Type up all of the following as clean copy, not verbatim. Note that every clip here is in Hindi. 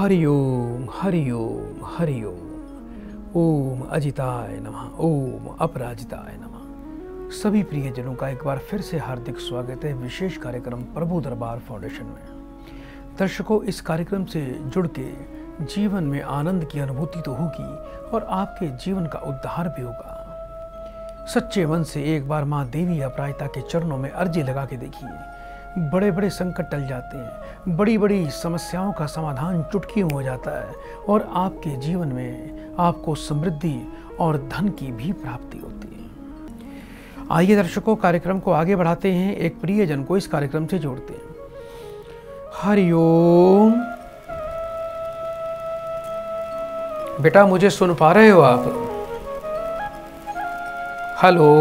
हरि ओम हरि ओम हरि ओम। ओम अजिताय नमः, ओम अपराजिताय नमः। सभी प्रियजनों का एक बार फिर से हार्दिक स्वागत है विशेष कार्यक्रम प्रभु दरबार फाउंडेशन में। दर्शकों, इस कार्यक्रम से जुड़ के जीवन में आनंद की अनुभूति तो होगी और आपके जीवन का उद्धार भी होगा। सच्चे मन से एक बार माँ देवी अपराजिता के चरणों में अर्जी लगा के देखिए, बड़े बड़े संकट टल जाते हैं, बड़ी बड़ी समस्याओं का समाधान चुटकियों हो जाता है और आपके जीवन में आपको समृद्धि और धन की भी प्राप्ति होती है। आइए दर्शकों, कार्यक्रम को आगे बढ़ाते हैं, एक प्रियजन को इस कार्यक्रम से जोड़ते हैं। हरि ओम। बेटा, मुझे सुन पा रहे हो आप? हेलो।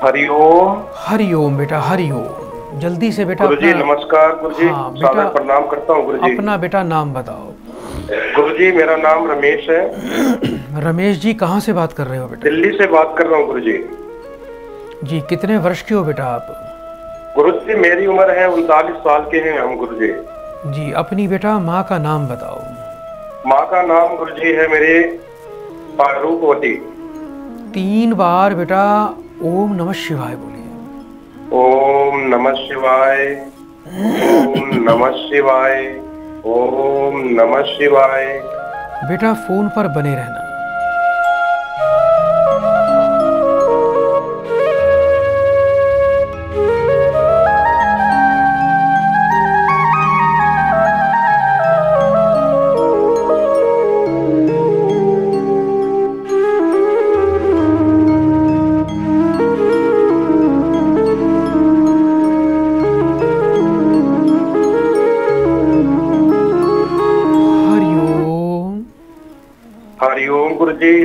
हरि ओम। हरि ओम बेटा, हरि ओम। जल्दी से बेटा। गुरुजी नमस्कार। गुरुजी सादर प्रणाम करता हूँ। गुरुजी अपना बेटा नाम बताओ। गुरुजी मेरा नाम रमेश है। रमेश जी, कहाँ से बात कर रहे हो बेटा? दिल्ली से बात कर रहा हूँ गुरुजी। जी, कितने वर्ष के हो बेटा आप? गुरुजी मेरी उम्र है 39 साल के हैं हम गुरुजी। जी, अपनी बेटा माँ का नाम बताओ। माँ का नाम गुरुजी है मेरे रूपवती। 3 बार बेटा ओम नमः शिवाय बोलिए। ओम नमः शिवाय, ओम नमः शिवाय, ओम नमः शिवाय। बेटा फोन पर बने रहना।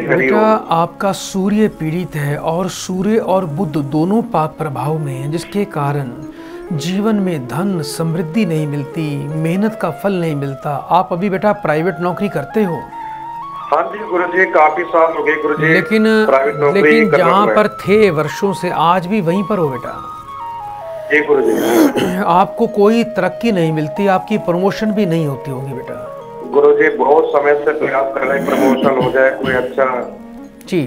बेटा, आपका सूर्य पीड़ित है और सूर्य और बुध दोनों पाप प्रभाव में हैं, जिसके कारण जीवन में धन समृद्धि नहीं मिलती, मेहनत का फल नहीं मिलता। आप अभी बेटा प्राइवेट नौकरी करते हो? हाँ जी गुरुजी, काफी साल हो गए गुरुजी। लेकिन जहाँ पर थे वर्षों से आज भी वहीं पर हो बेटा। जी गुरुजी। आपको कोई तरक्की नहीं मिलती, आपकी प्रमोशन भी नहीं होती होगी बेटा। गुरुजी बहुत समय से प्रयास कर रहे हैं, प्रमोशन हो जाए, कोई अच्छा जी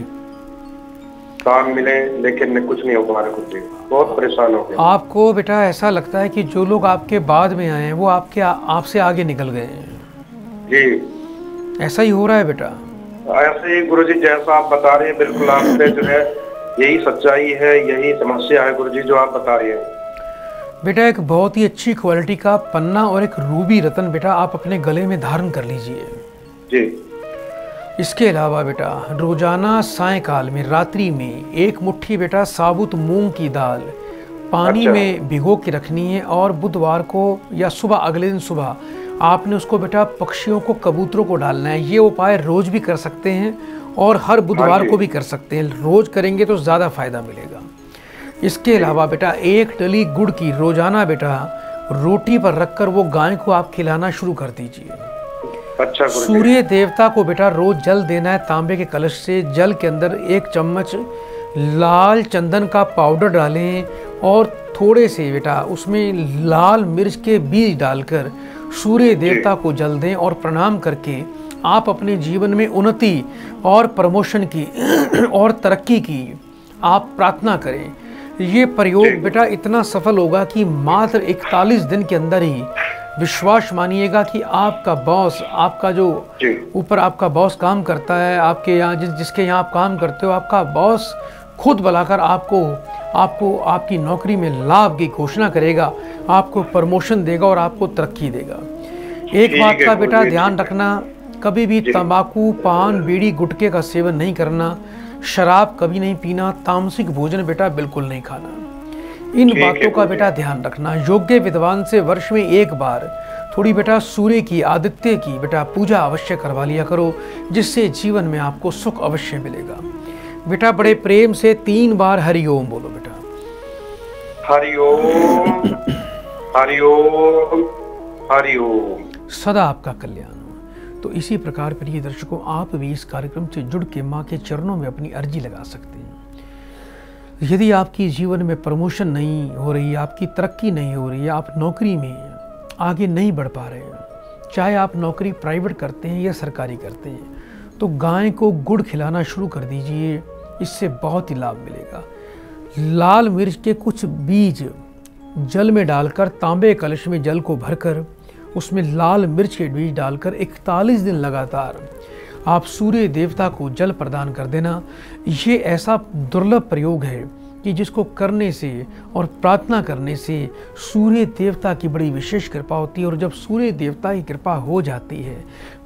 काम मिले, लेकिन कुछ नहीं हो पा रहा गुरुजी। बहुत परेशान हो गए। आपको बेटा ऐसा लगता है कि जो लोग आपके बाद में आए हैं वो आपसे आगे निकल गए हैं? जी ऐसा ही हो रहा है बेटा। ऐसे ही गुरुजी जैसा आप बता रहे हैं, बिल्कुल आपसे जो है यही सच्चाई है, यही समस्या है गुरुजी जो आप बता रहे हैं। बेटा, एक बहुत ही अच्छी क्वालिटी का पन्ना और एक रूबी रतन बेटा आप अपने गले में धारण कर लीजिए। जी। इसके अलावा बेटा रोजाना सायंकाल में, रात्रि में 1 मुट्ठी बेटा साबुत मूंग की दाल पानी में भिगो के रखनी है और बुधवार को या सुबह, अगले दिन सुबह आपने उसको बेटा पक्षियों को, कबूतरों को डालना है। ये उपाय रोज भी कर सकते हैं और हर बुधवार को भी कर सकते हैं। रोज करेंगे तो ज़्यादा फायदा मिलेगा। इसके अलावा बेटा 1 डली गुड़ की रोजाना बेटा रोटी पर रखकर वो गाय को आप खिलाना शुरू कर दीजिए। अच्छा। सूर्य देवता को बेटा रोज जल देना है तांबे के कलश से। जल के अंदर 1 चम्मच लाल चंदन का पाउडर डालें और थोड़े से बेटा उसमें लाल मिर्च के बीज डालकर सूर्य देवता को जल दें और प्रणाम करके आप अपने जीवन में उन्नति और प्रमोशन की और तरक्की की आप प्रार्थना करें। ये प्रयोग बेटा इतना सफल होगा कि मात्र 41 दिन के अंदर ही विश्वास मानिएगा कि आपका बॉस, आपका जो ऊपर आपका बॉस काम करता है, आपके यहाँ जिसके यहाँ आप काम करते हो, आपका बॉस खुद बुलाकर आपको आपकी नौकरी में लाभ की घोषणा करेगा, आपको प्रमोशन देगा और आपको तरक्की देगा। एक बात का बेटा ध्यान रखना, कभी भी तंबाकू, पान, बीड़ी, गुटखे का सेवन नहीं करना, शराब कभी नहीं पीना, तामसिक भोजन बेटा बिल्कुल नहीं खाना। इन बातों का बेटा ध्यान रखना। योग्य विद्वान से वर्ष में 1 बार थोड़ी बेटा सूर्य की, आदित्य की बेटा पूजा अवश्य करवा लिया करो, जिससे जीवन में आपको सुख अवश्य मिलेगा। बेटा बड़े प्रेम से 3 बार हरि ओम बोलो बेटा। हरि ओम, हरि ओम, हरि ओम। सदा आपका कल्याण। तो इसी प्रकार प्रिय दर्शकों, आप भी इस कार्यक्रम से जुड़ के माँ के चरणों में अपनी अर्जी लगा सकते हैं। यदि आपकी जीवन में प्रमोशन नहीं हो रही, आपकी तरक्की नहीं हो रही है, आप नौकरी में आगे नहीं बढ़ पा रहे हैं, चाहे आप नौकरी प्राइवेट करते हैं या सरकारी करते हैं, तो गाय को गुड़ खिलाना शुरू कर दीजिए, इससे बहुत ही लाभ मिलेगा। लाल मिर्च के कुछ बीज जल में डालकर तांबे कलश में जल को भरकर उसमें लाल मिर्च के बीज डालकर 41 दिन लगातार आप सूर्य देवता को जल प्रदान कर देना। ये ऐसा दुर्लभ प्रयोग है कि जिसको करने से और प्रार्थना करने से सूर्य देवता की बड़ी विशेष कृपा होती है। और जब सूर्य देवता की कृपा हो जाती है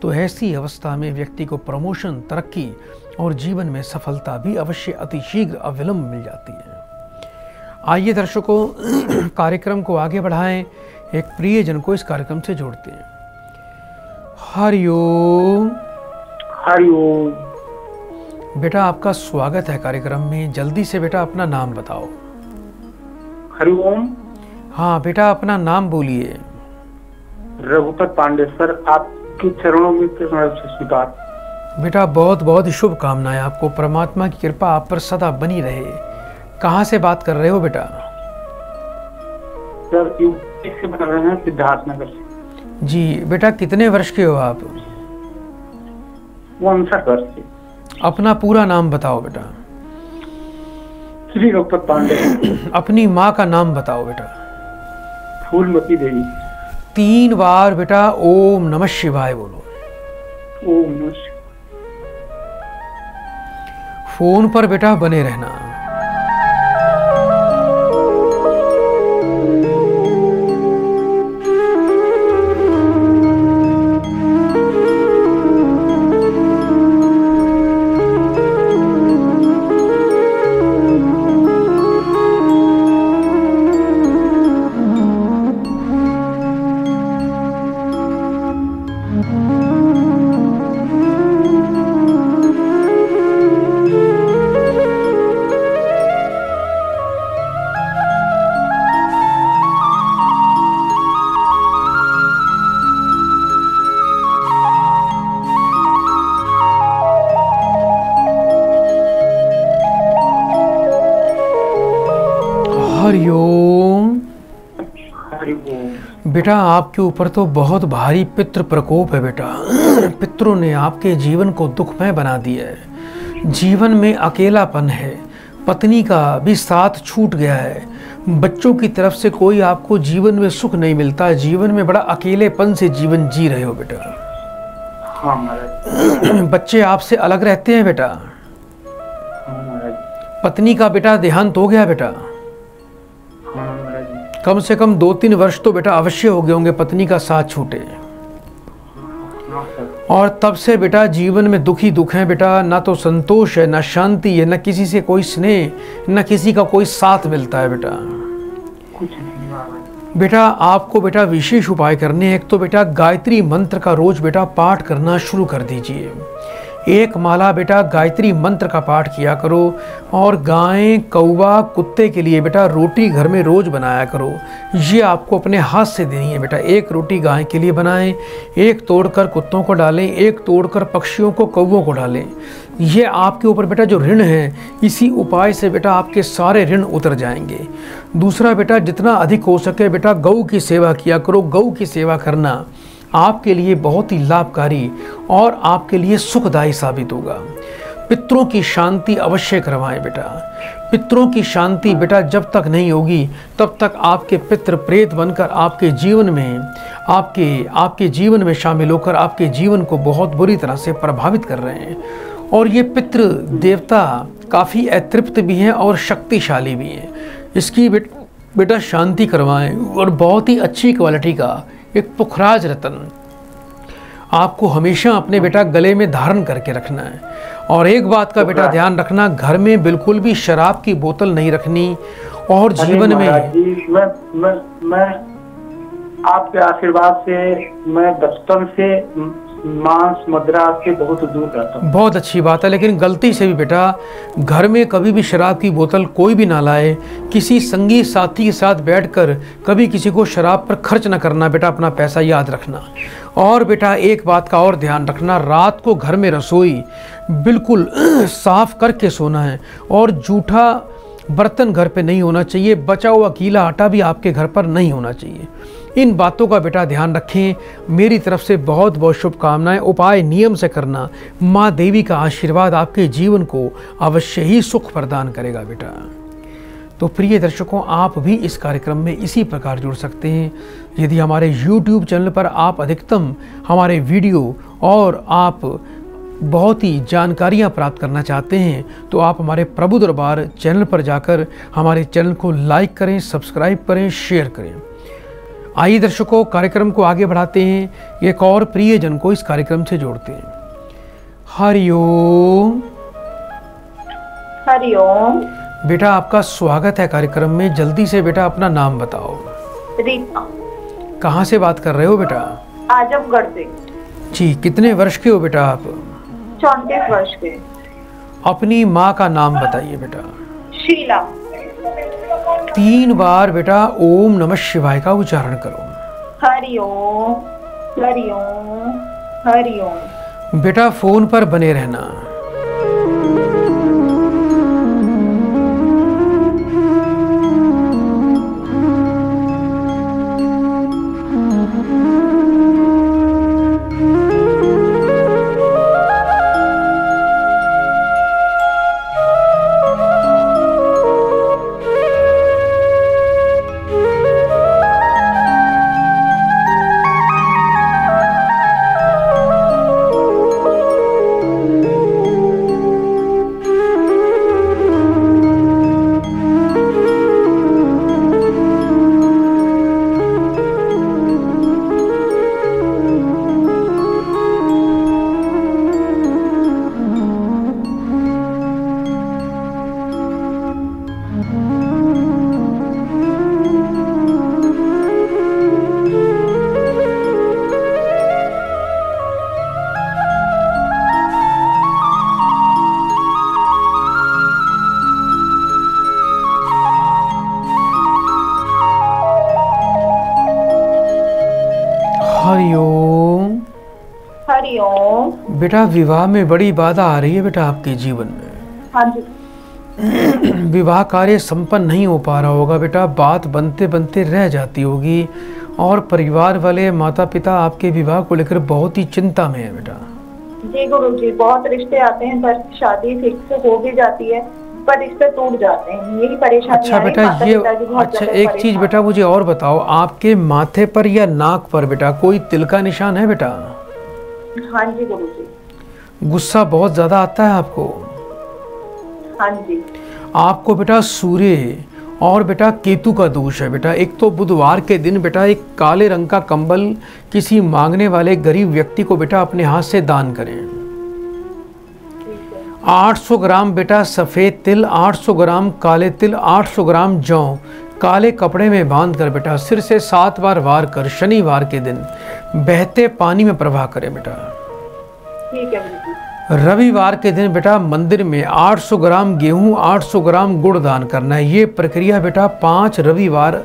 तो ऐसी अवस्था में व्यक्ति को प्रमोशन, तरक्की और जीवन में सफलता भी अवश्य अतिशीघ्र अविलंब मिल जाती है। आइए दर्शकों, कार्यक्रम को आगे बढ़ाएं, एक प्रियजन को इस कार्यक्रम से जोड़ते हैं। हरिओम। हरिओम। बेटा आपका स्वागत है कार्यक्रम में। जल्दी से बेटा अपना नाम बताओ। हरिओम। हाँ बेटा अपना नाम बोलिए। रघुपत पांडे सर, आपके चरणों में स्वीकार। बेटा बहुत बहुत शुभकामनाएं आपको, परमात्मा की कृपा आप पर सदा बनी रहे। कहाँ से बात कर रहे हो बेटा? सर यूपी से बन रहे हैं, सिद्धार्थनगर से। जी बेटा, कितने वर्ष के हो आप? 59 वर्ष के। अपना पूरा नाम बताओ बेटा। श्री रघुपत पांडे। अपनी माँ का नाम बताओ बेटा। फूलमती देवी। 3 बार बेटा ओम नमः शिवाय बोलो। ओम नमः शिवाय। फोन पर बेटा बने रहना। हरिओम। बेटा आपके ऊपर तो बहुत भारी पितृ प्रकोप है बेटा। पितरों ने आपके जीवन को दुखमय बना दिया है। जीवन में अकेलापन है, पत्नी का भी साथ छूट गया है, बच्चों की तरफ से कोई आपको जीवन में सुख नहीं मिलता। जीवन में बड़ा अकेलेपन से जीवन जी रहे हो बेटा। हाँ महाराज। बच्चे आपसे अलग रहते हैं बेटा। हाँ महाराज। पत्नी का बेटा देहांत हो गया बेटा। हाँ महाराज। कम से कम 2-3 वर्ष तो बेटा अवश्य हो गए होंगे पत्नी का साथ छूटे। हाँ सर। और तब से बेटा जीवन में दुख ही दुख है बेटा। ना तो संतोष है, ना शांति है, ना किसी से कोई स्नेह, ना किसी का कोई साथ मिलता है बेटा। कुछ नहीं महाराज। बेटा आपको बेटा विशेष उपाय करने हैं। एक तो बेटा गायत्री मंत्र का रोज बेटा पाठ करना शुरू कर दीजिए। 1 माला बेटा गायत्री मंत्र का पाठ किया करो। और गाय, कौवा, कुत्ते के लिए बेटा रोटी घर में रोज बनाया करो। ये आपको अपने हाथ से देनी है बेटा। 1 रोटी गाय के लिए बनाएं, 1 तोड़कर कुत्तों को डालें, 1 तोड़कर पक्षियों को, कौवों को डालें। ये आपके ऊपर बेटा जो ऋण है, इसी उपाय से बेटा आपके सारे ऋण उतर जाएंगे। दूसरा बेटा जितना अधिक हो सके बेटा गऊ की सेवा किया करो। गऊ की सेवा करना आपके लिए बहुत ही लाभकारी और आपके लिए सुखदायी साबित होगा। पितरों की शांति अवश्य करवाएं बेटा। पितरों की शांति बेटा जब तक नहीं होगी तब तक आपके पितृ प्रेत बनकर आपके जीवन में आपके जीवन में शामिल होकर आपके जीवन को बहुत बुरी तरह से प्रभावित कर रहे हैं। और ये पितृ देवता काफ़ी अतृप्त भी हैं और शक्तिशाली भी हैं। इसकी बेटा शांति करवाएं। और बहुत ही अच्छी क्वालिटी का एक पुखराज रतन आपको हमेशा अपने बेटा गले में धारण करके रखना है। और एक बात का बेटा ध्यान रखना, घर में बिल्कुल भी शराब की बोतल नहीं रखनी। और जीवन में मैं आपके आशीर्वाद से मैं बचपन से मांस मदिरा से बहुत दूर रहता हूँ। बहुत अच्छी बात है, लेकिन गलती से भी बेटा घर में कभी भी शराब की बोतल कोई भी ना लाए। किसी संगी साथी के साथ बैठकर कभी किसी को शराब पर खर्च ना करना बेटा। अपना पैसा याद रखना। और बेटा एक बात का और ध्यान रखना, रात को घर में रसोई बिल्कुल साफ करके सोना है। और बर्तन घर पे नहीं होना चाहिए, बचा हुआ गीला आटा भी आपके घर पर नहीं होना चाहिए। इन बातों का बेटा ध्यान रखें। मेरी तरफ से बहुत बहुत शुभकामनाएं। उपाय नियम से करना। माँ देवी का आशीर्वाद आपके जीवन को अवश्य ही सुख प्रदान करेगा बेटा। तो प्रिय दर्शकों, आप भी इस कार्यक्रम में इसी प्रकार जुड़ सकते हैं। यदि हमारे YouTube चैनल पर आप अधिकतम हमारे वीडियो और आप बहुत ही जानकारियाँ प्राप्त करना चाहते हैं तो आप हमारे प्रभु दरबार चैनल पर जाकर हमारे चैनल को लाइक करें, सब्सक्राइब करें, शेयर करें। आइए दर्शकों, कार्यक्रम को आगे बढ़ाते हैं। एक और प्रियजन को इस कार्यक्रम से जोड़ते हैं। हरिओम। हरिओम। बेटा आपका स्वागत है कार्यक्रम में। जल्दी से बेटा अपना नाम बताओ। रीता। कहाँ से बात कर रहे हो बेटा? आजमगढ़ से। जी, कितने वर्ष के हो बेटा आप? 34 वर्ष के। अपनी माँ का नाम बताइए बेटा। शीला। 3 बार बेटा ओम नमः शिवाय का उच्चारण करो। हरिओम, हरिओम, हरिओम। बेटा फोन पर बने रहना। हरिओम। हरिओम। बेटा विवाह में बड़ी बाधा आ रही है बेटा आपके जीवन में। हाँ जी। विवाह कार्य संपन्न नहीं हो पा रहा होगा बेटा। बात बनते बनते रह जाती होगी और परिवार वाले माता पिता आपके विवाह को लेकर बहुत ही चिंता में है बेटा। जी गुरुजी, बहुत रिश्ते आते हैं पर शादी फिक्स हो भी जाती है पर रिश्ते टूट जाते हैं। यही परेशानी। अच्छा बेटा, ये अच्छा एक चीज बेटा मुझे और बताओ, आपके माथे पर या नाक पर बेटा कोई तिल का निशान है बेटा? हाँ जी गुरुजी। गुस्सा बहुत ज्यादा आता है आपको? हाँ जी। आपको बेटा सूर्य और बेटा केतु का दोष है बेटा। एक तो बुधवार के दिन बेटा एक काले रंग का कंबल किसी मांगने वाले गरीब व्यक्ति को बेटा अपने हाथ से दान करें। 800 ग्राम बेटा सफ़ेद तिल, 800 ग्राम काले तिल, 800 ग्राम जौ काले कपड़े में बांध कर बेटा सिर से 7 बार वार कर शनिवार के दिन बहते पानी में प्रवाह करें बेटा। ठीक है। रविवार के दिन बेटा मंदिर में 800 ग्राम गेहूं, 800 ग्राम गुड़ दान करना है। ये प्रक्रिया बेटा 5 रविवार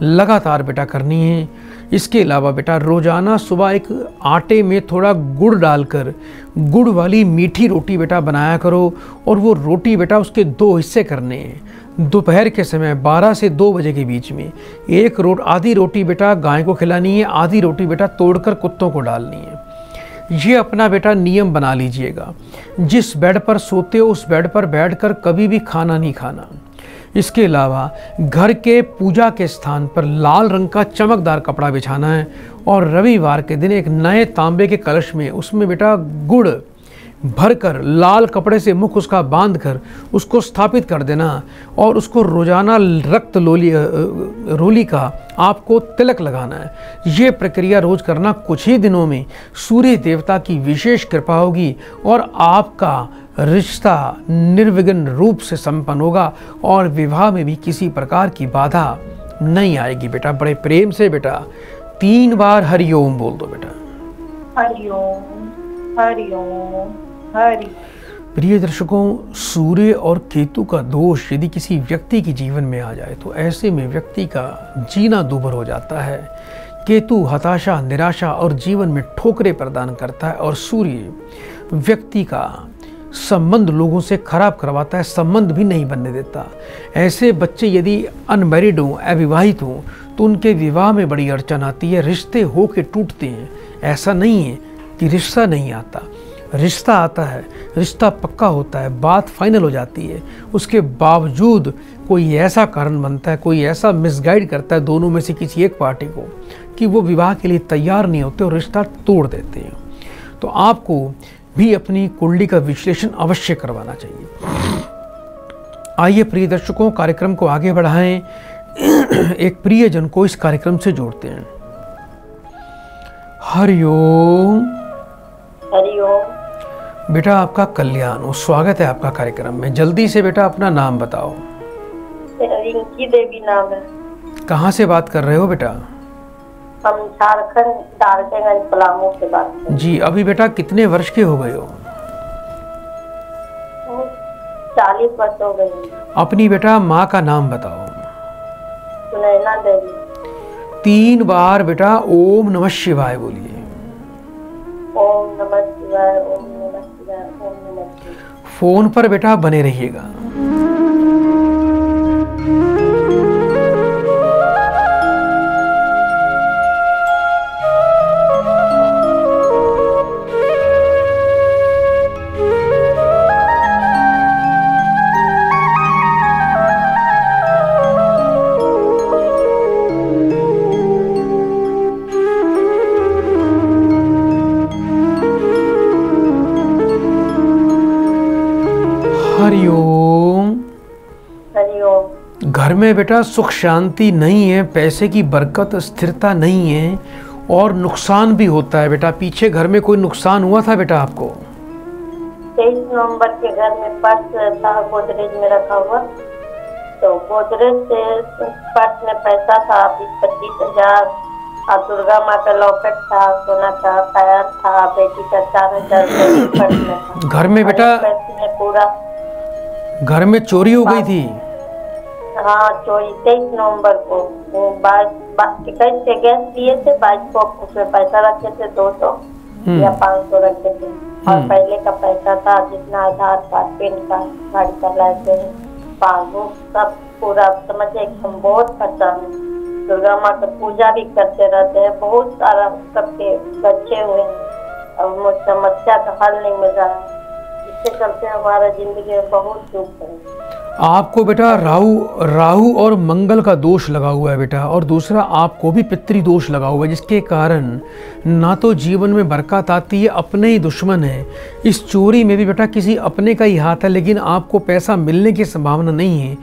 लगातार बेटा करनी है। इसके अलावा बेटा रोजाना सुबह एक आटे में थोड़ा गुड़ डालकर गुड़ वाली मीठी रोटी बेटा बनाया करो और वो रोटी बेटा उसके 2 हिस्से करने हैं। दोपहर के समय 12 से 2 बजे के बीच में आधी रोटी बेटा गाय को खिलानी है, आधी रोटी बेटा तोड़कर कुत्तों को डालनी है। ये अपना बेटा नियम बना लीजिएगा। जिस बेड पर सोते हो उस बेड पर बैठकर कभी भी खाना नहीं खाना। इसके अलावा घर के पूजा के स्थान पर लाल रंग का चमकदार कपड़ा बिछाना है और रविवार के दिन एक नए तांबे के कलश में उसमें बेटा गुड़ भरकर लाल कपड़े से मुख उसका बांधकर उसको स्थापित कर देना और उसको रोजाना रक्त रोली का आपको तिलक लगाना है। ये प्रक्रिया रोज करना। कुछ ही दिनों में सूर्य देवता की विशेष कृपा होगी और आपका रिश्ता निर्विघ्न रूप से संपन्न होगा और विवाह में भी किसी प्रकार की बाधा नहीं आएगी बेटा। बड़े प्रेम से बेटा 3 बार हरिओम बोल दो बेटा। हरिओम, हरिओम, हरि। प्रिय दर्शकों, सूर्य और केतु का दोष यदि किसी व्यक्ति के जीवन में आ जाए तो ऐसे में व्यक्ति का जीना दूभर हो जाता है। केतु हताशा, निराशा और जीवन में ठोकरें प्रदान करता है और सूर्य व्यक्ति का संबंध लोगों से खराब करवाता है, संबंध भी नहीं बनने देता। ऐसे बच्चे यदि अनमैरिड हों, अविवाहित हों, तो उनके विवाह में बड़ी अड़चन आती है, रिश्ते हो के टूटते हैं। ऐसा नहीं है कि रिश्ता नहीं आता, रिश्ता आता है, रिश्ता पक्का होता है, बात फाइनल हो जाती है, उसके बावजूद कोई ऐसा कारण बनता है, कोई ऐसा मिसगाइड करता है दोनों में से किसी एक पार्टी को कि वो विवाह के लिए तैयार नहीं होते और रिश्ता तोड़ देते हैं। तो आपको भी अपनी कुंडली का विश्लेषण अवश्य करवाना चाहिए। आइए प्रिय दर्शकों, कार्यक्रम को आगे बढ़ाएं, एक प्रियजन को इस कार्यक्रम से जोड़ते हैं। हरिओम। हरिओम। बेटा आपका कल्याण हो, स्वागत है आपका कार्यक्रम में। जल्दी से बेटा अपना नाम बताओ। रिंकी देवी नाम है। कहाँ से बात कर रहे हो बेटा? हम झारखंड डालटेगंज पलामू से बात कर रहे हैं। जी, अभी बेटा कितने वर्ष के हो गए हो? 40 वर्ष हो गए। अपनी बेटा माँ का नाम बताओ। सुनैना देवी। 3 बार बेटा ओम नमः शिवाय बोलिए। ओम नमः शिवाय, ओम नमः शिवाय, ओम नमः शिवाय। फोन पर बेटा बने रहिएगा। हरिओम। हरिओम। घर में बेटा सुख शांति नहीं है, पैसे की बरकत स्थिरता नहीं है और नुकसान भी होता है बेटा। पीछे घर में कोई नुकसान हुआ था बेटा आपको? 23 नवंबर के घर में पर्स था गोदरेज में रखा हुआ, तो गोदरेज से पर्स में पैसा था 20-25 हजार और दुर्गा माँ का लॉकेट था, सोना का पैर था, बेटी का 4000 पर्स में था। घर में बेटा पैसे में पूरा घर में चोरी हो गई थी? हाँ, चोरी 23 नवंबर को। वो 21 से गैस दिए थे, 22 को उसमें पैसा रखे थे 200 या 500 रखे थे। और पहले का पैसा था जितना आधार कार्ड, पैन कार्ड, गाड़ी का लाइसेंस, पासबुक, सब पूरा समझे एकदम बहुत परेशान है। दुर्गा माँ का पूजा भी करते रहते हैं, बहुत सारा सबके बच्चे हुए हैं और मुझ समस्या का हल नहीं मिल रहा है। इसके चलते हमारा जिंदगी में बहुत दुख है। आपको बेटा राहु और मंगल का दोष लगा हुआ है बेटा, और दूसरा आपको भी पितृ दोष लगा हुआ है, जिसके कारण ना तो जीवन में बरकत आती है, अपने ही दुश्मन है। इस चोरी में भी बेटा किसी अपने का ही हाथ है, लेकिन आपको पैसा मिलने की संभावना नहीं है।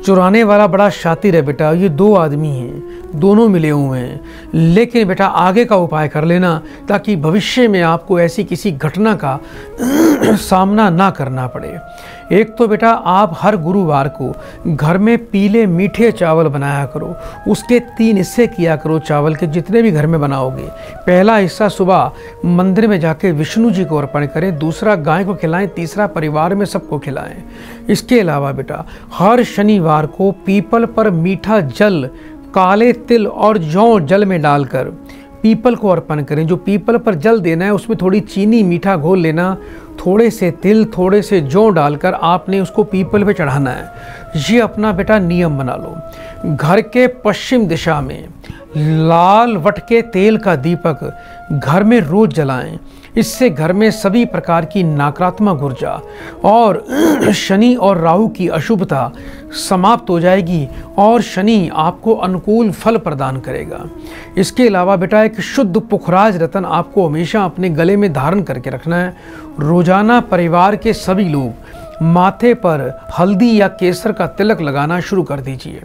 चुराने वाला बड़ा शातिर है बेटा। ये 2 आदमी हैं, दोनों मिले हुए हैं, लेकिन बेटा आगे का उपाय कर लेना ताकि भविष्य में आपको ऐसी किसी घटना का सामना ना करना पड़े। एक तो बेटा आप हर गुरुवार को घर में पीले मीठे चावल बनाया करो, उसके 3 हिस्से किया करो चावल के, जितने भी घर में बनाओगे। पहला हिस्सा सुबह मंदिर में जाके विष्णु जी को अर्पण करें, दूसरा गाय को खिलाएं, तीसरा परिवार में सबको खिलाएं। इसके अलावा बेटा हर शनिवार को पीपल पर मीठा जल काले तिल और जौ जल में डालकर पीपल को अर्पण करें। जो पीपल पर जल देना है उसमें थोड़ी चीनी मीठा घोल लेना, थोड़े से तिल थोड़े से जौ डालकर आपने उसको पीपल पे चढ़ाना है। ये अपना बेटा नियम बना लो। घर के पश्चिम दिशा में लाल वट के तेल का दीपक घर में रोज जलाएं। इससे घर में सभी प्रकार की नकारात्मक ऊर्जा और शनि और राहु की अशुभता समाप्त हो जाएगी और शनि आपको अनुकूल फल प्रदान करेगा। इसके अलावा बेटा एक शुद्ध पुखराज रत्न आपको हमेशा अपने गले में धारण करके रखना है। रोजाना परिवार के सभी लोग माथे पर हल्दी या केसर का तिलक लगाना शुरू कर दीजिए।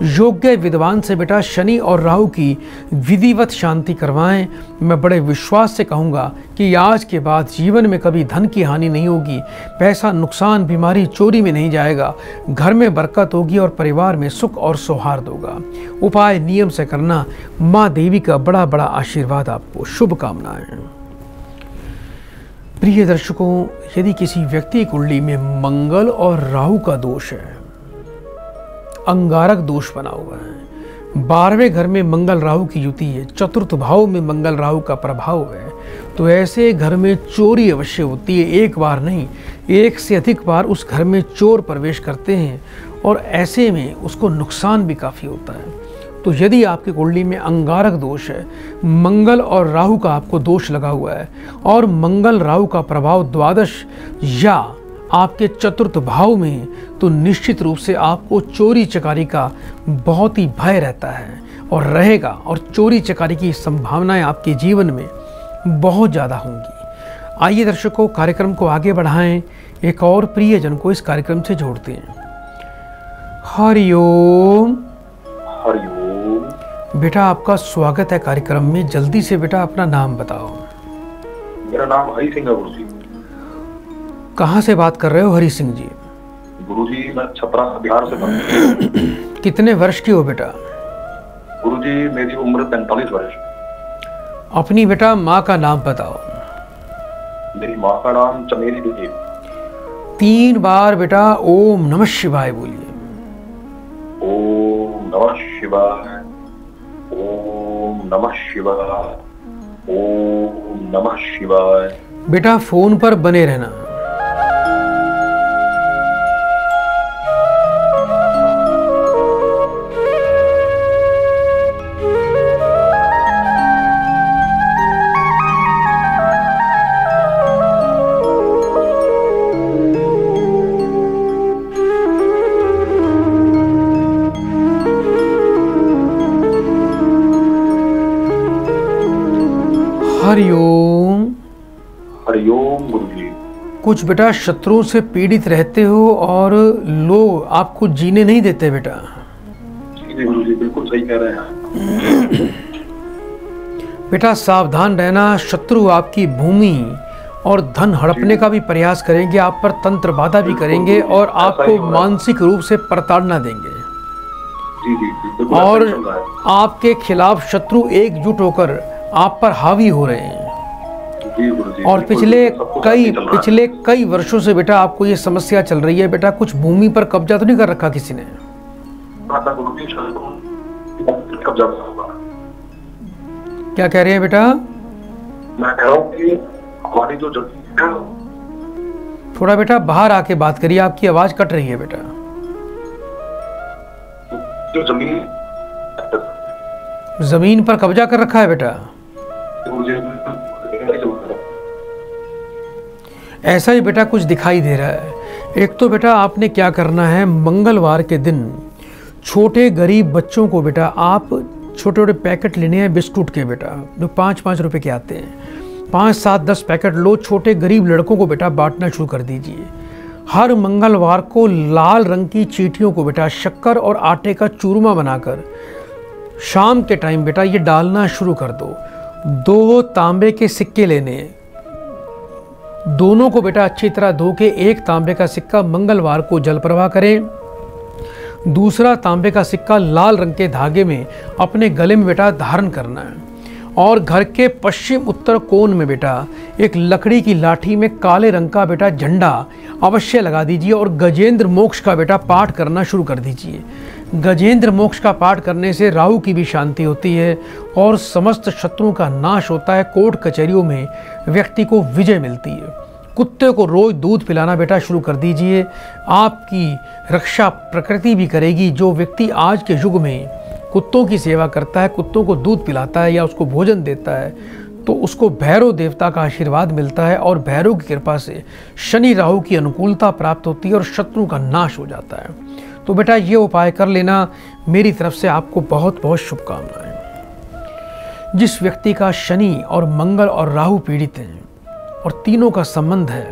योग्य विद्वान से बेटा शनि और राहु की विधिवत शांति करवाएं। मैं बड़े विश्वास से कहूँगा कि आज के बाद जीवन में कभी धन की हानि नहीं होगी, पैसा नुकसान बीमारी चोरी में नहीं जाएगा, घर में बरकत होगी और परिवार में सुख और सौहार्द होगा। उपाय नियम से करना। माँ देवी का बड़ा बड़ा आशीर्वाद आपको। शुभकामनाएं। प्रिय दर्शकों, यदि किसी व्यक्ति की कुंडली में मंगल और राहु का दोष है, अंगारक दोष बना हुआ है, 12वें घर में मंगल राहु की युति है, चतुर्थ भाव में मंगल राहु का प्रभाव है, तो ऐसे घर में चोरी अवश्य होती है। एक बार नहीं, एक से अधिक बार उस घर में चोर प्रवेश करते हैं और ऐसे में उसको नुकसान भी काफ़ी होता है। तो यदि आपकी कुंडली में अंगारक दोष है, मंगल और राहु का आपको दोष लगा हुआ है और मंगल राहु का प्रभाव द्वादश या आपके चतुर्थ भाव में है, तो निश्चित रूप से आपको चोरी चकारी का बहुत ही भय रहता है और रहेगा, और चोरी चकारी की संभावनाएं आपके जीवन में बहुत ज़्यादा होंगी। आइए दर्शकों, कार्यक्रम को आगे बढ़ाएं, एक और प्रियजन को इस कार्यक्रम से जोड़ते हैं। हरिओम। हरिओम। बेटा आपका स्वागत है कार्यक्रम में। जल्दी से बेटा अपना नाम बताओ। मेरा नाम हरि सिंह है गुरुजी। कहाँ से बात कर रहे हो हरि सिंह जी? गुरुजी मैं छपरा बिहार से बात। कितने वर्ष की हो बेटा? गुरुजी मेरी उम्र 45 वर्ष। अपनी बेटा माँ का नाम बताओ। मेरी माँ का नाम चमेली देवी। 3 बार बेटा ओम नमः शिवाय बोलिए। ओम नमः शिवाय, ओम नमः शिवाय, ओम नमः शिवाय। बेटा फोन पर बने रहना। हरिओम। हरिओम गुरुजी। कुछ बेटा शत्रुओं से पीड़ित रहते हो और लोग आपको जीने नहीं देते बेटा। जी गुरुजी बिल्कुल सही कह रहे हैं। बेटा सावधान रहना, शत्रु आपकी भूमि और धन हड़पने का भी प्रयास करेंगे, आप पर तंत्र बाधा भी करेंगे और आपको मानसिक रूप से प्रताड़ना देंगे। जी जी और आपके खिलाफ शत्रु एकजुट होकर आप पर हावी हो रहे हैं। और पिछले कई वर्षों से बेटा आपको ये समस्या चल रही है। बेटा कुछ भूमि पर कब्जा तो नहीं कर रखा किसी ने? क्या कह रहे हैं बेटा? मैं कह रहा हूँ कि हमारी जो जमीन है, थोड़ा बेटा बाहर आके बात करिए, आपकी आवाज कट रही है बेटा। जो जमीन पर कब्जा कर रखा है बेटा? ऐसा ही बेटा कुछ दिखाई दे रहा है। एक तो बेटा आपने क्या करना है, मंगलवार के दिन छोटे गरीब बच्चों को बेटा आप छोटे छोटे पैकेट लेने हैं बिस्कुट के बेटा, जो 5-5 रुपए के आते हैं। 5, 7, 10 पैकेट लो, छोटे गरीब लड़कों को बेटा बांटना शुरू कर दीजिए। हर मंगलवार को लाल रंग की चींटियों को बेटा शक्कर और आटे का चूरमा बनाकर शाम के टाइम बेटा ये डालना शुरू कर दो। 2 तांबे के सिक्के लेने, दोनों को बेटा अच्छी तरह धो के 1 तांबे का सिक्का मंगलवार को जल प्रवाह करें, दूसरा तांबे का सिक्का लाल रंग के धागे में अपने गले में बेटा धारण करना है। और घर के पश्चिम उत्तर कोण में बेटा एक लकड़ी की लाठी में काले रंग का बेटा झंडा अवश्य लगा दीजिए और गजेंद्र मोक्ष का बेटा पाठ करना शुरू कर दीजिए। गजेंद्र मोक्ष का पाठ करने से राहु की भी शांति होती है और समस्त शत्रुओं का नाश होता है। कोर्ट कचहरियों में व्यक्ति को विजय मिलती है। कुत्ते को रोज दूध पिलाना बेटा शुरू कर दीजिए, आपकी रक्षा प्रकृति भी करेगी। जो व्यक्ति आज के युग में कुत्तों की सेवा करता है, कुत्तों को दूध पिलाता है या उसको भोजन देता है, तो उसको भैरव देवता का आशीर्वाद मिलता है और भैरव की कृपा से शनि राहु की अनुकूलता प्राप्त होती है और शत्रु का नाश हो जाता है। तो बेटा ये उपाय कर लेना। मेरी तरफ से आपको बहुत बहुत शुभकामनाएं। जिस व्यक्ति का शनि और मंगल और राहु पीड़ित हैं और तीनों का संबंध है,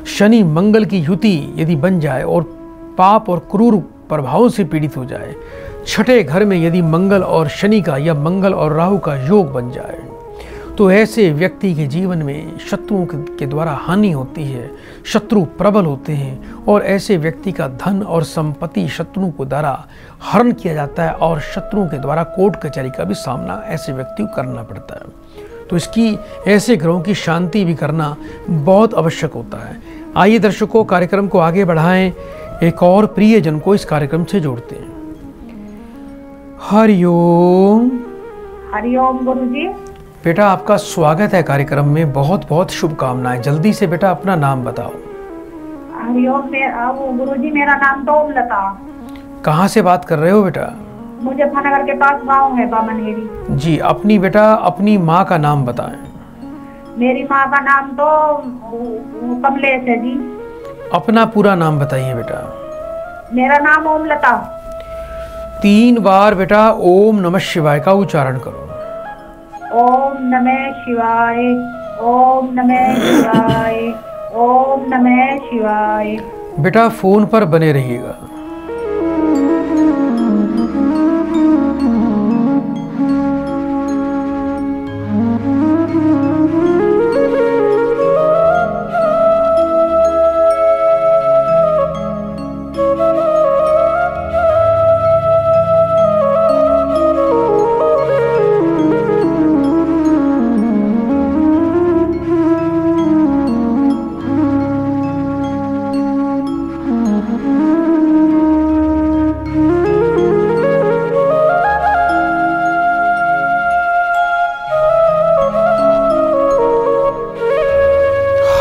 शनि मंगल की युति यदि बन जाए और पाप और क्रूर प्रभावों से पीड़ित हो जाए, छठे घर में यदि मंगल और शनि का या मंगल और राहु का योग बन जाए, तो ऐसे व्यक्ति के जीवन में शत्रुओं के द्वारा हानि होती है, शत्रु प्रबल होते हैं और ऐसे व्यक्ति का धन और संपत्ति शत्रुओं को द्वारा हरण किया जाता है और शत्रुओं के द्वारा कोर्ट कचहरी का भी सामना ऐसे व्यक्ति को करना पड़ता है। तो इसकी ऐसे ग्रहों की शांति भी करना बहुत आवश्यक होता है। आइए दर्शकों, कार्यक्रम को आगे बढ़ाएं, एक और प्रियजन को इस कार्यक्रम से जोड़ते हैं। हरिओम। हरिओम गुरुजी। बेटा आपका स्वागत है कार्यक्रम में, बहुत बहुत शुभकामनाएं। जल्दी से बेटा अपना नाम बताओ। हरिओम। गुरुजी मेरा नाम तो ओमलता। कहाँ से बात कर रहे हो बेटा? मुजफ्फरनगर के पास गांव है बामनहेड़ी। जी, अपनी बेटा अपनी माँ का नाम बताएं। मेरी माँ का नाम तो कमलेश है जी। अपना पूरा नाम बताइए बेटा। मेरा नाम ओमलता। 3 बार बेटा ओम नमः शिवाय का उच्चारण करो। ओम नमः शिवाय, ओम नमः शिवाय, ओम नमः शिवाय। बेटा फोन पर बने रहिएगा।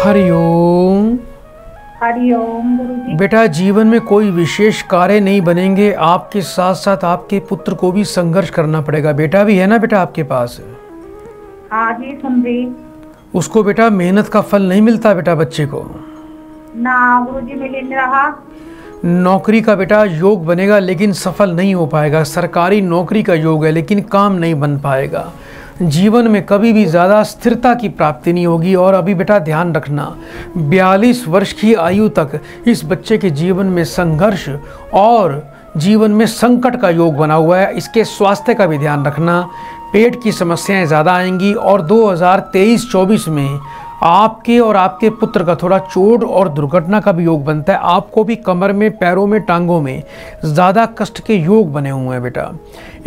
हरिओम। हरिओम गुरुजी। बेटा जीवन में कोई विशेष कार्य नहीं बनेंगे, आपके साथ साथ आपके पुत्र को भी संघर्ष करना पड़ेगा। बेटा भी है ना बेटा आपके पास? हाँ जी सुन रही। उसको बेटा मेहनत का फल नहीं मिलता बेटा बच्चे को। ना गुरुजी मिल नहीं रहा। नौकरी का बेटा योग बनेगा लेकिन सफल नहीं हो पाएगा। सरकारी नौकरी का योग है लेकिन काम नहीं बन पाएगा। जीवन में कभी भी ज़्यादा स्थिरता की प्राप्ति नहीं होगी। और अभी बेटा ध्यान रखना, 42 वर्ष की आयु तक इस बच्चे के जीवन में संघर्ष और जीवन में संकट का योग बना हुआ है। इसके स्वास्थ्य का भी ध्यान रखना, पेट की समस्याएं ज़्यादा आएंगी। और 2023-24 में आपके और आपके पुत्र का थोड़ा चोट और दुर्घटना का भी योग बनता है। आपको भी कमर में, पैरों में, टांगों में ज़्यादा कष्ट के योग बने हुए हैं बेटा।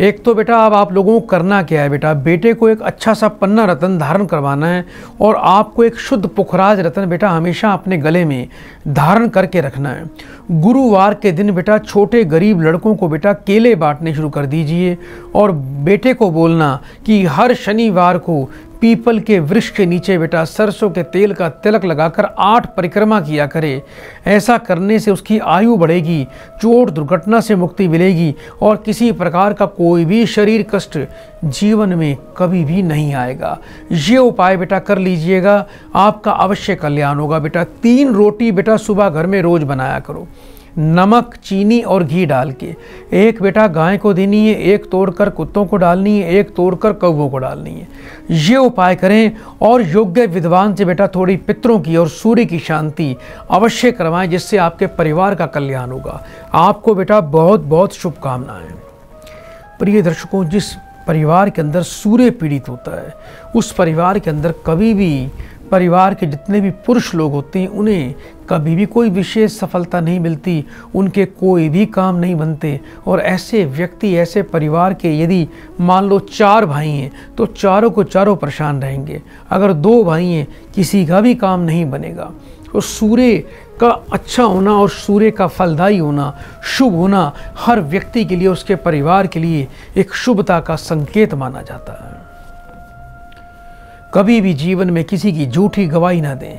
एक तो बेटा अब आप लोगों को करना क्या है बेटा, बेटे को एक अच्छा सा पन्ना रत्न धारण करवाना है और आपको एक शुद्ध पुखराज रत्न बेटा हमेशा अपने गले में धारण करके रखना है। गुरुवार के दिन बेटा छोटे गरीब लड़कों को बेटा केले बांटने शुरू कर दीजिए और बेटे को बोलना कि हर शनिवार को पीपल के वृक्ष के नीचे बेटा सरसों के तेल का तिलक लगाकर 8 परिक्रमा किया करे। ऐसा करने से उसकी आयु बढ़ेगी, चोट दुर्घटना से मुक्ति मिलेगी और किसी प्रकार का कोई भी शरीर कष्ट जीवन में कभी भी नहीं आएगा। ये उपाय बेटा कर लीजिएगा, आपका अवश्य कल्याण होगा बेटा। 3 रोटी बेटा सुबह घर में रोज बनाया करो, नमक, चीनी और घी डाल के। एक बेटा गाय को देनी है, एक तोड़कर कुत्तों को डालनी है, एक तोड़कर कौवों को डालनी है। ये उपाय करें और योग्य विद्वान से बेटा थोड़ी पितरों की और सूर्य की शांति अवश्य करवाएं, जिससे आपके परिवार का कल्याण होगा। आपको बेटा बहुत बहुत शुभकामनाएं। प्रिय दर्शकों, जिस परिवार के अंदर सूर्य पीड़ित होता है उस परिवार के अंदर कभी भी परिवार के जितने भी पुरुष लोग होते हैं उन्हें कभी भी कोई विशेष सफलता नहीं मिलती, उनके कोई भी काम नहीं बनते। और ऐसे व्यक्ति, ऐसे परिवार के यदि मान लो 4 भाई हैं तो चारों को चारों परेशान रहेंगे। अगर 2 भाई हैं किसी का भी काम नहीं बनेगा। तो सूर्य का अच्छा होना और सूर्य का फलदायी होना, शुभ होना हर व्यक्ति के लिए, उसके परिवार के लिए एक शुभता का संकेत माना जाता है। कभी भी जीवन में किसी की झूठी गवाही ना दें,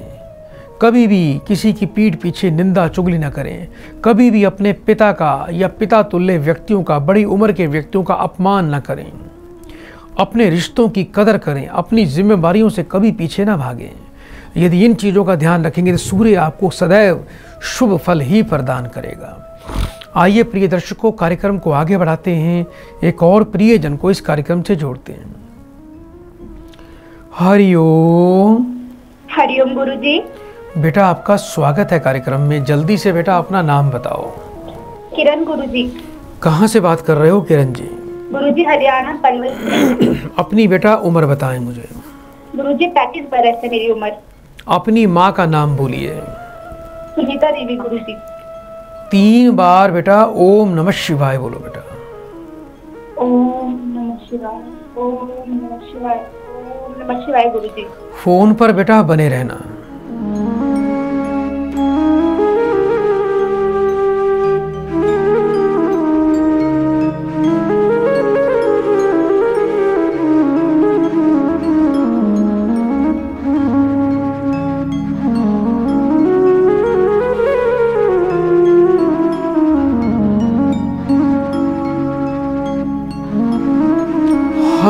कभी भी किसी की पीठ पीछे निंदा चुगली ना करें, कभी भी अपने पिता का या पिता तुल्य व्यक्तियों का, बड़ी उम्र के व्यक्तियों का अपमान ना करें, अपने रिश्तों की कदर करें, अपनी जिम्मेदारियों से कभी पीछे ना भागें। यदि इन चीज़ों का ध्यान रखेंगे तो सूर्य आपको सदैव शुभ फल ही प्रदान करेगा। आइए प्रिय दर्शकों, कार्यक्रम को आगे बढ़ाते हैं, एक और प्रियजन को इस कार्यक्रम से जोड़ते हैं। हरिओम। हरिओम गुरुजी। बेटा आपका स्वागत है कार्यक्रम में। जल्दी से बेटा अपना नाम बताओ। किरण गुरुजी। कहाँ से बात कर रहे हो किरण जी? गुरुजी हरियाणा पनवेल से। अपनी बेटा उम्र बताएं मुझे। गुरुजी 35 बरस है मेरी उम्र। अपनी माँ का नाम बोलिए। सुनीता देवी गुरुजी। 3 बार बेटा ओम नमः शिवाय बोलो बेटा। ओम नमः शिवाय, ओम नमः शिवाय, ओम नमः शिवाय गुरुजी। फोन पर बेटा बने रहना।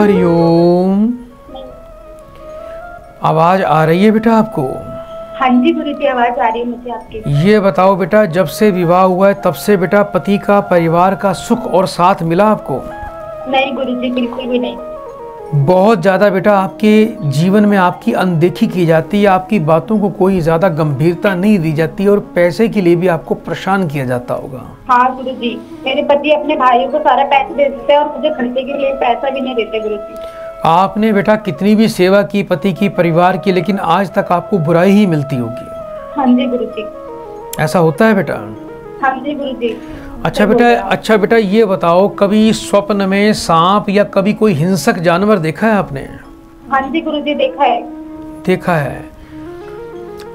हरिओम। आवाज आ रही है बेटा आपको? हाँ जी गुरुजी, आवाज आ रही है मुझे आपकी। ये बताओ बेटा, जब से विवाह हुआ है तब से बेटा पति का, परिवार का सुख और साथ मिला आपको? नहीं गुरुजी, बिल्कुल भी नहीं। बहुत ज़्यादा बेटा आपके जीवन में आपकी अनदेखी की जाती है, आपकी बातों को कोई ज़्यादा गंभीरता नहीं दी जाती और पैसे के लिए भी आपको परेशान किया जाता होगा। हाँ गुरुजी, मेरे पति अपने भाइयों को सारा पैसे दे देते हैं और मुझे खर्चे के लिए पैसा भी नहीं देते गुरुजी। आपने बेटा कितनी भी सेवा की पति की, परिवार की, लेकिन आज तक आपको बुराई ही मिलती होगी। हाँ जी गुरुजी। ऐसा होता है बेटा? हाँ जी गुरुजी। अच्छा बेटा ये बताओ, कभी स्वप्न में सांप या कभी कोई हिंसक जानवर देखा है आपने? हाँ जी गुरुजी, देखा है। देखा है।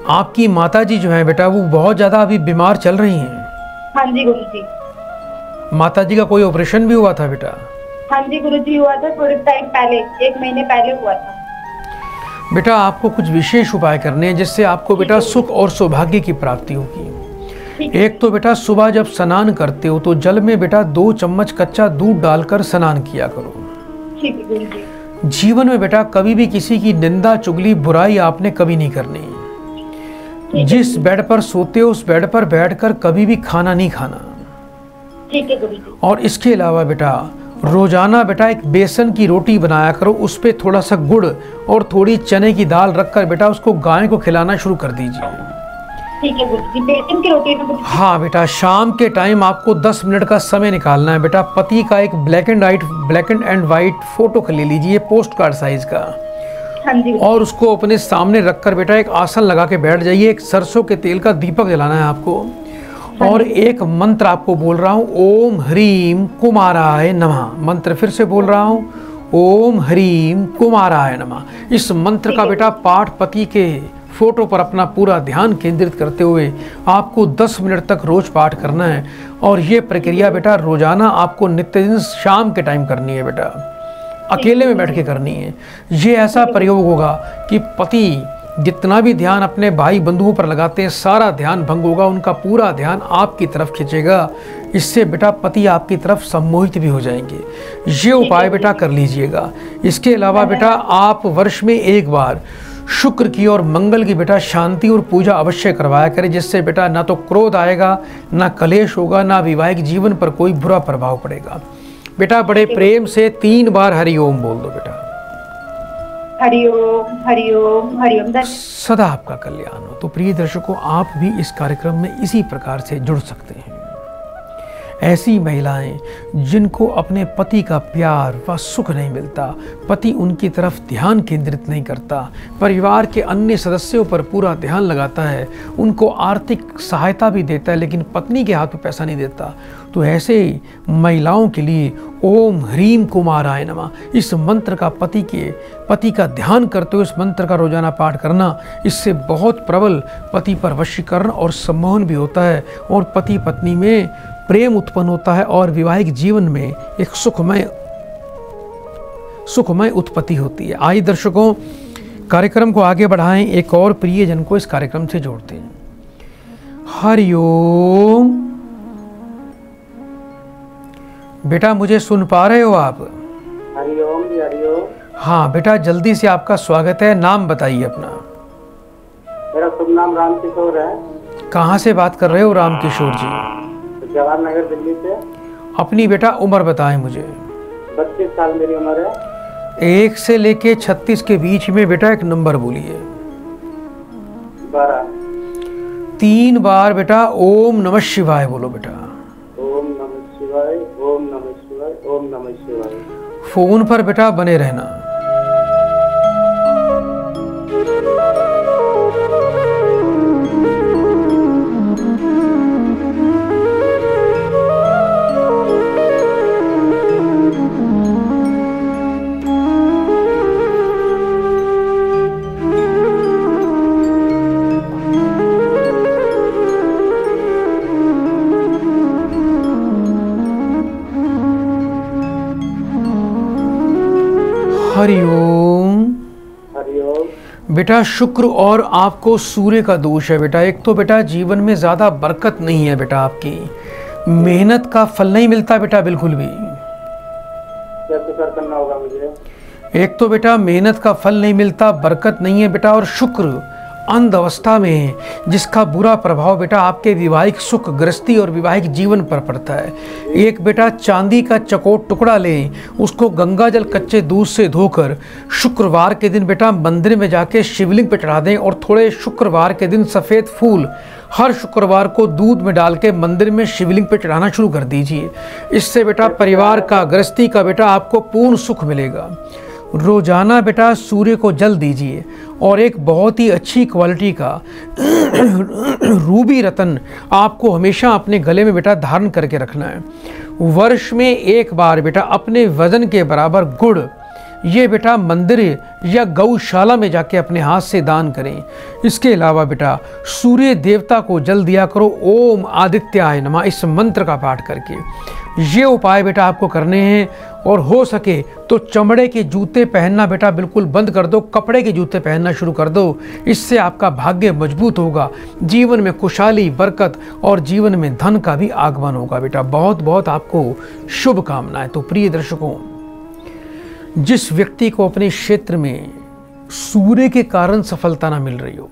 आपकी माताजी जो है बेटा वो बहुत ज्यादा अभी बीमार चल रही हैं। हाँ जी गुरुजी। माताजी का कोई ऑपरेशन भी हुआ था बेटा? हाँ जी गुरुजी, हुआ था थोड़े टाइम पहले, 1 महीने पहले हुआ था। बेटा आपको कुछ विशेष उपाय करने हैं जिससे आपको बेटा सुख और सौभाग्य की प्राप्ति होगी। एक तो बेटा सुबह जब स्नान करते हो तो जल में बेटा 2 चम्मच कच्चा दूध डालकर स्नान किया करो। ठीक है गुरुजी। जीवन में बेटा कभी भी किसी की निंदा, चुगली, बुराई आपने कभी नहीं करनी। जिस बेड पर सोते हो उस बेड पर बैठकर कभी भी खाना नहीं खाना। ठीक है गुरुजी। और इसके अलावा बेटा रोजाना बेटा एक बेसन की रोटी बनाया करो, उस पे थोड़ा सा गुड़ और थोड़ी चने की दाल रखकर बेटा उसको गाय को खिलाना शुरू कर दीजिए। ठीक है गुरुजी। बेसन की रोटी में? हाँ बेटा, शाम के टाइम आपको 10 मिनट का समय निकालना है बेटा। पति का एक ब्लैक एंड वाइट फोटो ले लीजिए, पोस्ट कार्ड साइज का। हाँ जी। और उसको अपने सामने रखकर बेटा एक आसन लगा के बैठ जाइए। एक सरसों के तेल का दीपक जलाना है आपको और एक मंत्र आपको बोल रहा हूँ, ओम ह्रीम कुमाराय नमः। मंत्र फिर से बोल रहा हूँ, ओम ह्रीम कुमाराय नमः। इस मंत्र का बेटा पाठ पति के फोटो पर अपना पूरा ध्यान केंद्रित करते हुए आपको 10 मिनट तक रोज पाठ करना है। और ये प्रक्रिया बेटा रोजाना आपको नित्य दिन शाम के टाइम करनी है बेटा, अकेले में बैठ के करनी है। ये ऐसा प्रयोग होगा कि पति जितना भी ध्यान अपने भाई बंधुओं पर लगाते हैं सारा ध्यान भंग होगा, उनका पूरा ध्यान आपकी तरफ खींचेगा। इससे बेटा पति आपकी तरफ सम्मोहित भी हो जाएंगे। ये उपाय बेटा कर लीजिएगा। इसके अलावा बेटा आप वर्ष में एक बार शुक्र की और मंगल की बेटा शांति और पूजा अवश्य करवाया करें, जिससे बेटा ना तो क्रोध आएगा, ना कलेश होगा, ना वैवाहिक जीवन पर कोई बुरा प्रभाव पड़ेगा। बेटा बड़े प्रेम से 3 बार हरिओम बोल दो बेटा। हरिओम हरिओम हरिओम। सदा आपका कल्याण हो। तो प्रिय दर्शकों, आप भी इस कार्यक्रम में इसी प्रकार से जुड़ सकते हैं। ऐसी महिलाएं जिनको अपने पति का प्यार व सुख नहीं मिलता, पति उनकी तरफ ध्यान केंद्रित नहीं करता, परिवार के अन्य सदस्यों पर पूरा ध्यान लगाता है, उनको आर्थिक सहायता भी देता है लेकिन पत्नी के हाथ में पैसा नहीं देता, तो ऐसे महिलाओं के लिए ओम ह्रीम कुमाराय नमः इस मंत्र का पति का ध्यान करते हुए इस मंत्र का रोजाना पाठ करना, इससे बहुत प्रबल पति पर वशीकरण और सम्मोहन भी होता है और पति पत्नी में प्रेम उत्पन्न होता है और वैवाहिक जीवन में एक सुखमय उत्पत्ति होती है। आइए दर्शकों, कार्यक्रम को आगे बढ़ाएं, एक और प्रियजन को इस कार्यक्रम से जोड़ते हैं। हरिओम। बेटा मुझे सुन पा रहे हो आप? हरिओम जी, हरिओम। हाँ बेटा, जल्दी से आपका स्वागत है। नाम बताइए अपना। मेरा शुभ नाम रामकिशोर है। कहाँ से बात कर रहे हो रामकिशोर जी? जवाहर नगर, दिल्ली से। अपनी बेटा उम्र बताएं मुझे। 32 साल मेरी उम्र है। 1 से लेके 36 के बीच में बेटा एक नंबर बोलिए। 12। 3 बार बेटा ओम नमः शिवाय बोलो बेटा। ओम नमः शिवाय, ओम नमः शिवाय, ओम नमः शिवाय। फोन पर बेटा बने रहना। हरिओम। हरिओम। बेटा शुक्र और आपको सूर्य का दोष है बेटा। एक तो बेटा जीवन में ज़्यादा बरकत नहीं है बेटा, आपकी मेहनत का फल नहीं मिलता बेटा बिल्कुल भी। कैसे सर करना होगा मुझे? एक तो बेटा मेहनत का फल नहीं मिलता, बरकत नहीं है बेटा, और शुक्र अंध अवस्था में है, जिसका बुरा प्रभाव बेटा आपके वैवाहिक सुख, गृहस्थी और वैवाहिक जीवन पर पड़ता है। एक बेटा चांदी का चकोट टुकड़ा लें, उसको गंगा जल कच्चे दूध से धोकर शुक्रवार के दिन बेटा मंदिर में जाके शिवलिंग पे चढ़ा दें, और थोड़े शुक्रवार के दिन सफ़ेद फूल हर शुक्रवार को दूध में डाल के मंदिर में शिवलिंग पे चढ़ाना शुरू कर दीजिए। इससे बेटा परिवार का, गृहस्थी का बेटा आपको पूर्ण सुख मिलेगा। रोजाना बेटा सूर्य को जल दीजिए, और एक बहुत ही अच्छी क्वालिटी का रूबी रतन आपको हमेशा अपने गले में बेटा धारण करके रखना है। वर्ष में एक बार बेटा अपने वजन के बराबर गुड़ ये बेटा मंदिर या गौशाला में जाके अपने हाथ से दान करें। इसके अलावा बेटा सूर्य देवता को जल दिया करो, ओम आदित्याय नमः इस मंत्र का पाठ करके। ये उपाय बेटा आपको करने हैं, और हो सके तो चमड़े के जूते पहनना बेटा बिल्कुल बंद कर दो, कपड़े के जूते पहनना शुरू कर दो। इससे आपका भाग्य मजबूत होगा, जीवन में खुशहाली, बरकत और जीवन में धन का भी आगमन होगा बेटा। बहुत बहुत आपको शुभकामनाएं। तो प्रिय दर्शकों, जिस व्यक्ति को अपने क्षेत्र में सूर्य के कारण सफलता ना मिल रही हो,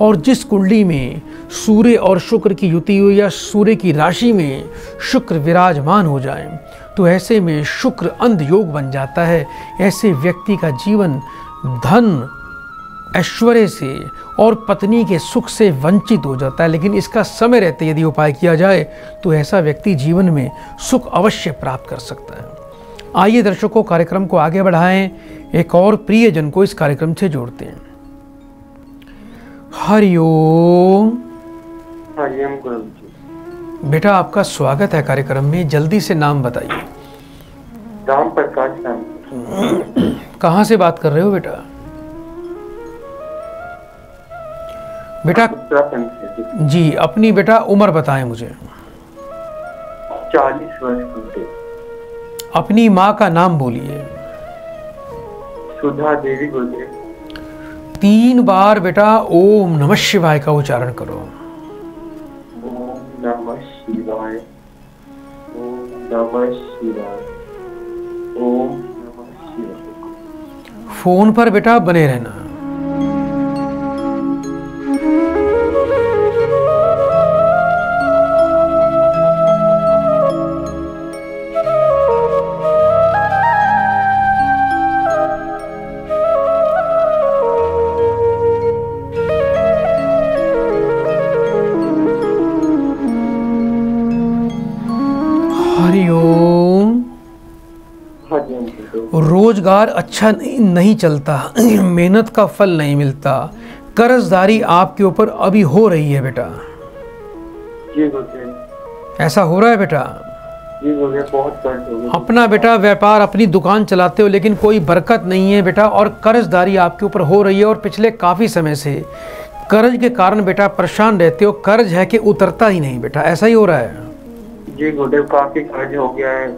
और जिस कुंडली में सूर्य और शुक्र की युति हो या सूर्य की राशि में शुक्र विराजमान हो जाए, तो ऐसे में शुक्र अंध योग बन जाता है। ऐसे व्यक्ति का जीवन धन, ऐश्वर्य से और पत्नी के सुख से वंचित हो जाता है। लेकिन इसका समय रहते यदि उपाय किया जाए तो ऐसा व्यक्ति जीवन में सुख अवश्य प्राप्त कर सकता है। आइए दर्शकों, कार्यक्रम को आगे बढ़ाएं, एक और प्रियजन को इस कार्यक्रम से जोड़ते हैं। हरिओम। हरिओम गुरु जी। बेटा आपका स्वागत है कार्यक्रम में, जल्दी से नाम बताइए। राम प्रकाश नाम। कहाँ से बात कर रहे हो बेटा? बेटा उत्तराखंड से जी, अपनी बेटा उम्र बताएं मुझे। 40 वर्ष की। अपनी माँ का नाम बोलिए। सुधा देवी गुरु। 3 बार बेटा ओम नमः शिवाय का उच्चारण करो। ओम नमः शिवाय, ओम नमः शिवाय, ओम नमः शिवाय। फोन पर बेटा बने रहना। रोजगार अच्छा नहीं चलता, मेहनत का फल नहीं मिलता, कर्जदारी आपके ऊपर अभी हो रही है बेटा। जी ऐसा हो रहा है बेटा? जी बहुत कर्ज हो गया। अपना बेटा व्यापार, अपनी दुकान चलाते हो लेकिन कोई बरकत नहीं है बेटा, और कर्जदारी आपके ऊपर हो रही है, और पिछले काफ़ी समय से कर्ज के कारण बेटा परेशान रहते हो। कर्ज है कि उतरता ही नहीं बेटा, ऐसा ही हो रहा है? जी गुरुदेव, काफी कर्ज हो गया है।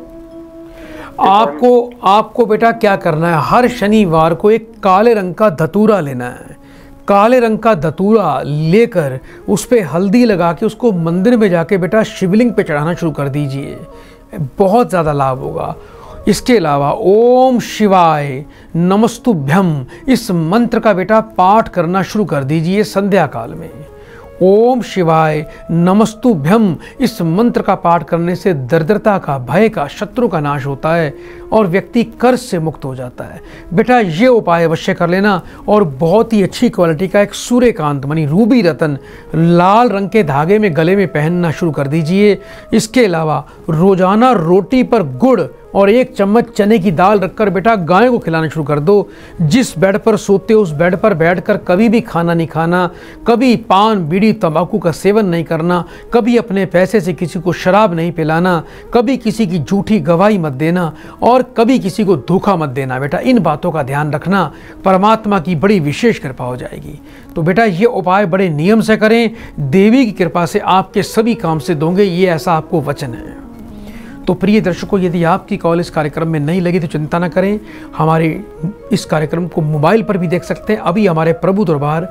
आपको बेटा क्या करना है, हर शनिवार को एक काले रंग का धतूरा लेना है। काले रंग का धतूरा लेकर उस पर हल्दी लगा के उसको मंदिर में जाके बेटा शिवलिंग पे चढ़ाना शुरू कर दीजिए, बहुत ज़्यादा लाभ होगा। इसके अलावा ओम शिवाय नमस्तुभ्यम इस मंत्र का बेटा पाठ करना शुरू कर दीजिए संध्या काल में। ओम शिवाय नमस्तुभ्यम इस मंत्र का पाठ करने से दरिद्रता का, भय का, शत्रु का नाश होता है और व्यक्ति कर्ज से मुक्त हो जाता है। बेटा ये उपाय अवश्य कर लेना, और बहुत ही अच्छी क्वालिटी का एक सूर्यकांत मणि रूबी रतन लाल रंग के धागे में गले में पहनना शुरू कर दीजिए। इसके अलावा रोजाना रोटी पर गुड़ और 1 चम्मच चने की दाल रखकर बेटा गाय को खिलाना शुरू कर दो। जिस बेड पर सोते हो उस बेड पर बैठकर कभी भी खाना नहीं खाना, कभी पान, बीड़ी, तंबाकू का सेवन नहीं करना, कभी अपने पैसे से किसी को शराब नहीं पिलाना, कभी किसी की झूठी गवाही मत देना, और कभी किसी को धोखा मत देना। बेटा इन बातों का ध्यान रखना, परमात्मा की बड़ी विशेष कृपा हो जाएगी। तो बेटा ये उपाय बड़े नियम से करें, देवी की कृपा से आपके सभी काम सिद्ध होंगे, ये ऐसा आपको वचन है। तो प्रिय दर्शकों, यदि आपकी कॉल इस कार्यक्रम में नहीं लगी तो चिंता न करें, हमारे इस कार्यक्रम को मोबाइल पर भी देख सकते हैं। अभी हमारे प्रभु दरबार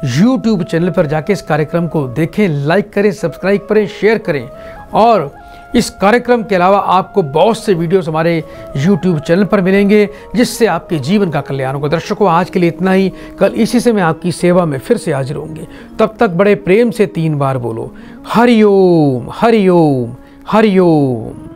YouTube चैनल पर जाके इस कार्यक्रम को देखें, लाइक करें, सब्सक्राइब करें, शेयर करें, और इस कार्यक्रम के अलावा आपको बहुत से वीडियोस हमारे YouTube चैनल पर मिलेंगे जिससे आपके जीवन का कल्याण होगा। दर्शकों, आज के लिए इतना ही। कल इसी से मैं आपकी सेवा में फिर से हाजिर होंगे। तब तक बड़े प्रेम से 3 बार बोलो हरि ओम, हरि ओम, हरि ओम।